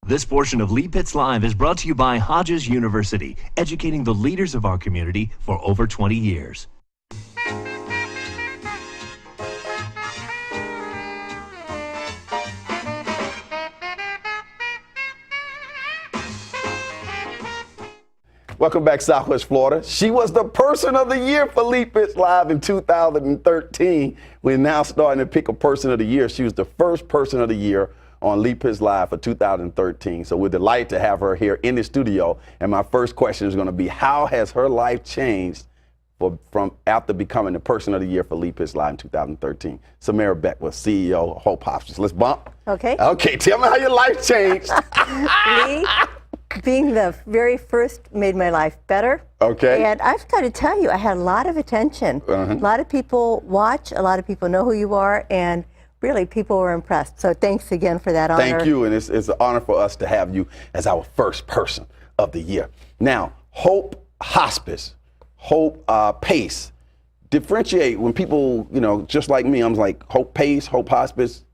This portion of Lee Pitts Live is brought to you by Hodges University, educating the leaders of our community for over 20 years. Welcome back, Southwest Florida. She was the Person of the Year for Lee Pitts Live in 2013. We're now starting to pick a Person of the Year. She was the first Person of the Year on Lee Pitts Live for 2013. So we're delighted to have her here in the studio. And my first question is going to be, how has her life changed from after becoming the Person of the Year for Lee Pitts Live in 2013? Samira Beckwith, CEO of Hope Hospice. Let's bump. Okay. Okay, tell me how your life changed. Lee, being the very first made my life better. Okay. And I've got to tell you, I had a lot of attention. A lot of people watch, a lot of people know who you are, and really people were impressed. So thanks again for that honor. Thank you, and it's an honor for us to have you as our first Person of the Year. Now, Hope Hospice, Hope Pace, differentiate when people, just like me, I'm like, Hope Pace, Hope Hospice,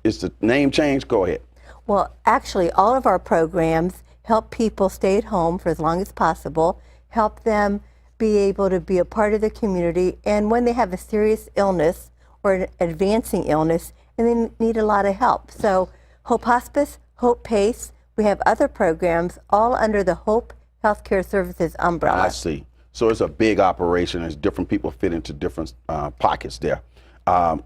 is the name change? Go ahead. Well, actually, all of our programs help people stay at home for as long as possible, help them be able to be a part of the community, and when they have a serious illness or an advancing illness, and they need a lot of help. So Hope Hospice, Hope Pace, we have other programs all under the Hope Healthcare Services umbrella. I see. So it's a big operation as different people fit into different pockets there. How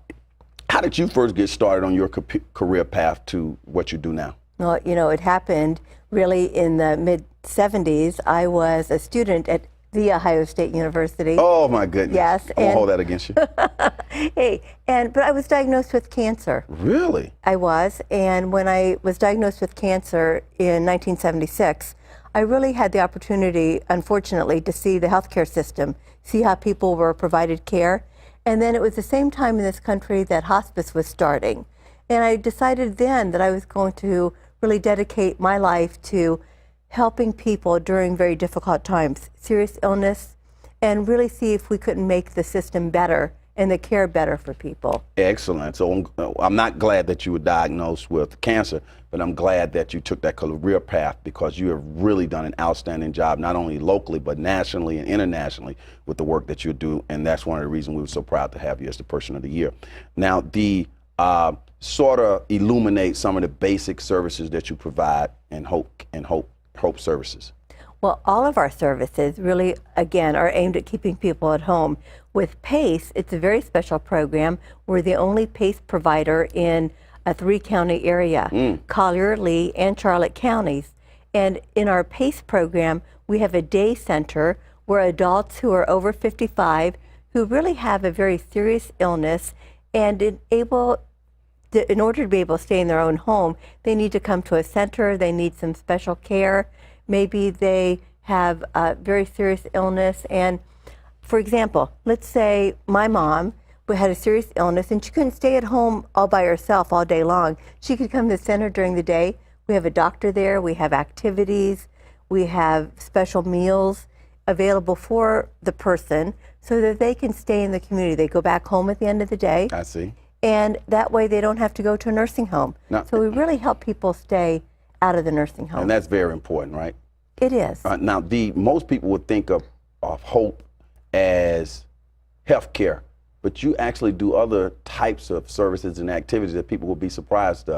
did you first get started on your career path to what you do now? Well, it happened really in the mid-'70s. I was a student at The Ohio State University. Oh my goodness. Yes. I won't hold that against you. But I was diagnosed with cancer. Really? I was, and when I was diagnosed with cancer in 1976, I really had the opportunity, unfortunately, to see the healthcare system, see how people were provided care. And then it was the same time in this country that hospice was starting. And I decided then that I was going to really dedicate my life to helping people during very difficult times, serious illness, and really see if we couldn't make the system better and the care better for people. Excellent. So I'm not glad that you were diagnosed with cancer, but I'm glad that you took that career path because you have really done an outstanding job, not only locally, but nationally and internationally with the work that you do. And that's one of the reasons we were so proud to have you as the Person of the Year. Now, sort of illuminate some of the basic services that you provide in Hope Services. Well, all of our services really, again, are aimed at keeping people at home. With PACE, it's a very special program. We're the only PACE provider in a 3-county area, Collier, Lee, and Charlotte counties. And in our PACE program, we have a day center where adults who are over 55 who really have a very serious illness and in order to be able to stay in their own home, they need to come to a center, they need some special care. Maybe they have a very serious illness. And for example, let's say my mom had a serious illness and she couldn't stay at home all by herself all day long. She could come to the center during the day. We have a doctor there, we have activities, we have special meals available for the person so that they can stay in the community. They go back home at the end of the day. I see. And that way they don't have to go to a nursing home. So we really help people stay out of the nursing home. And that's very important, right? It is. Now, most people would think of Hope as healthcare, but you actually do other types of services and activities that people will be surprised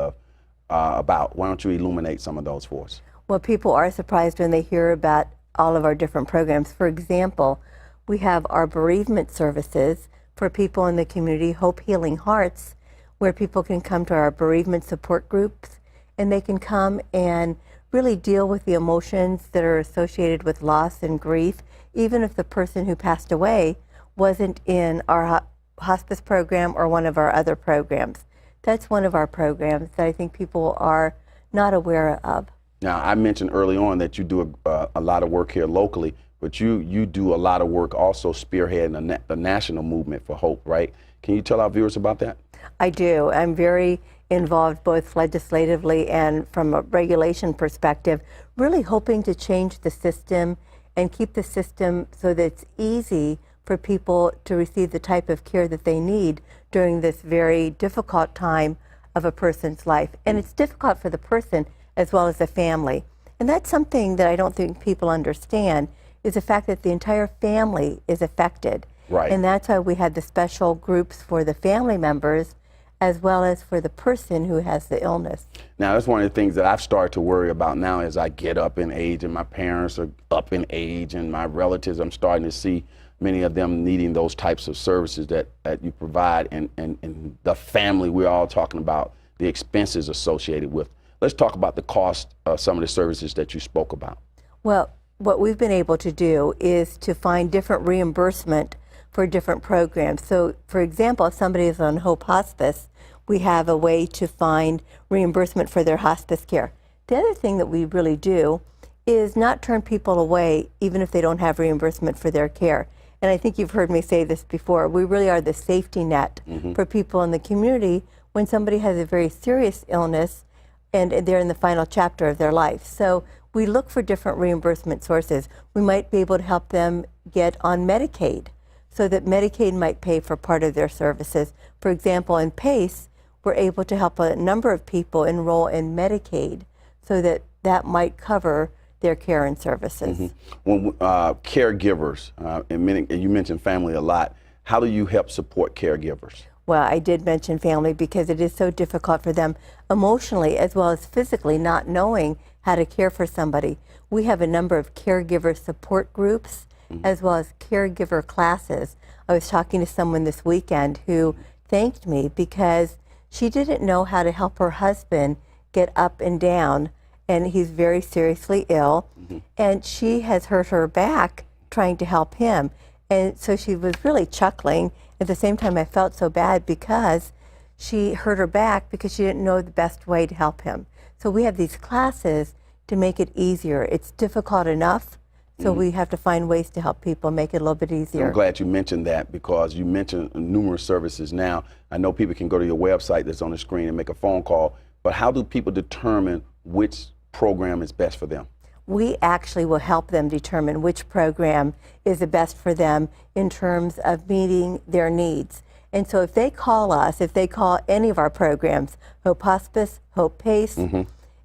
about. Why don't you illuminate some of those for us? Well, people are surprised when they hear about all of our different programs. For example, we have our bereavement services for people in the community, Hope Healing Hearts, where people can come to our bereavement support groups and they can come and really deal with the emotions that are associated with loss and grief, even if the person who passed away wasn't in our hospice program or one of our other programs. That's one of our programs that I think people are not aware of. Now, I mentioned early on that you do a lot of work here locally, but you do a lot of work also spearheading the national movement for Hope, right? Can you tell our viewers about that? I do. I'm very involved both legislatively and from a regulation perspective, really hoping to change the system and keep the system so that it's easy for people to receive the type of care that they need during this very difficult time of a person's life. And it's difficult for the person as well as the family. And that's something that I don't think people understand, is the fact that the entire family is affected. Right. And that's why we had the special groups for the family members as well as for the person who has the illness. Now, that's one of the things that I've started to worry about now as I get up in age and my parents are up in age and my relatives, I'm starting to see many of them needing those types of services that you provide, and the family we're all talking about, the expenses associated with. Let's talk about the cost of some of the services that you spoke about. Well, what we've been able to do is to find different reimbursement for different programs. So, for example, if somebody is on Hope Hospice, we have a way to find reimbursement for their hospice care. The other thing that we really do is not turn people away even if they don't have reimbursement for their care. And I think you've heard me say this before, we really are the safety net for people in the community when somebody has a very serious illness and they're in the final chapter of their life. So we look for different reimbursement sources. We might be able to help them get on Medicaid so that Medicaid might pay for part of their services. For example, in PACE, we're able to help a number of people enroll in Medicaid so that that might cover their care and services. When caregivers, and you mentioned family a lot, how do you help support caregivers? Well, I did mention family because it is so difficult for them emotionally as well as physically, not knowing how to care for somebody. We have a number of caregiver support groups as well as caregiver classes. I was talking to someone this weekend who thanked me because she didn't know how to help her husband get up and down, and he's very seriously ill, and she has hurt her back trying to help him. And so she was really chuckling. At the same time, I felt so bad because she hurt her back because she didn't know the best way to help him. So we have these classes to make it easier. It's difficult enough, so we have to find ways to help people make it a little bit easier. I'm glad you mentioned that because you mentioned numerous services now. I know people can go to your website that's on the screen and make a phone call, but how do people determine which program is best for them? We actually will help them determine which program is the best for them in terms of meeting their needs. And so if they call us, if they call any of our programs, Hope Hospice, Hope PACE,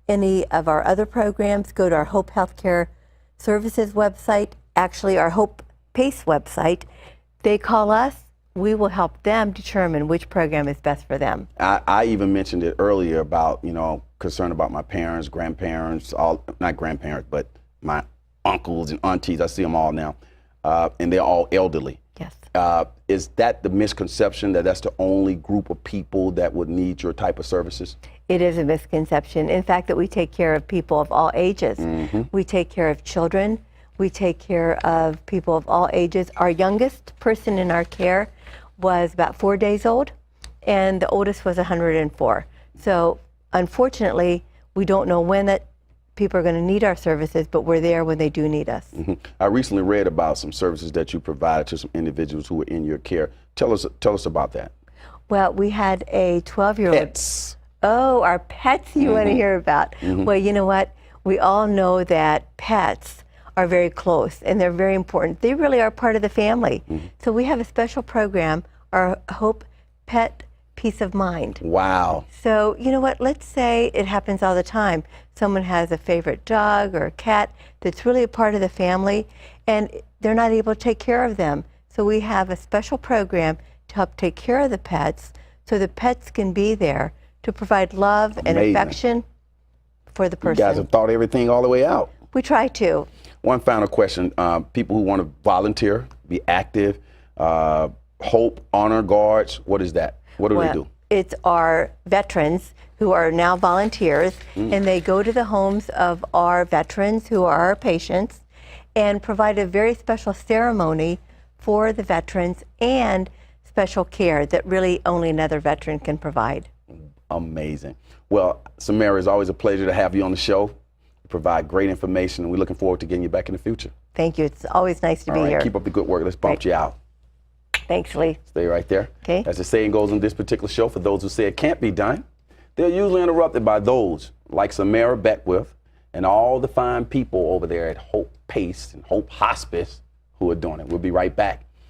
any of our other programs, go to our Hope Healthcare Services website, actually our Hope PACE website, they call us, we will help them determine which program is best for them. I even mentioned it earlier about, concern about my parents, grandparents, not grandparents, but my uncles and aunties. I see them all now, and they're all elderly. Yes. Is that the misconception that that's the only group of people that would need your type of services? It is a misconception. In fact, that we take care of people of all ages. We take care of children. We take care of people of all ages. Our youngest person in our care was about 4 days old, and the oldest was 104. So unfortunately, we don't know when that people are going to need our services, but we're there when they do need us. I recently read about some services that you provided to some individuals who were in your care. Tell us about that. Well, we had a 12-year-old. Pets. Oh, our pets you want to hear about. Well, you know what? We all know that pets are very close and they're very important. They really are part of the family. So we have a special program, our Hope Pet Peace of Mind. Wow. So, you know what? Let's say it happens all the time. Someone has a favorite dog or a cat that's really a part of the family and they're not able to take care of them. So we have a special program to help take care of the pets so the pets can be there to provide love and affection for the person. You guys have thought everything all the way out. We try to. One final question. People who want to volunteer, be active, Hope Honor Guards, what is that? What do they do? It's our veterans who are now volunteers, and they go to the homes of our veterans who are our patients and provide a very special ceremony for the veterans and special care that really only another veteran can provide. Amazing. Well, Samira, it's always a pleasure to have you on the show. You provide great information, and we're looking forward to getting you back in the future. Thank you. It's always nice to be here. Keep up the good work. Let's bump you out. Thanks, Lee. Stay right there. Okay. As the saying goes on this particular show, for those who say it can't be done, they're usually interrupted by those like Samira Beckwith and all the fine people over there at Hope PACE and Hope Hospice who are doing it. We'll be right back.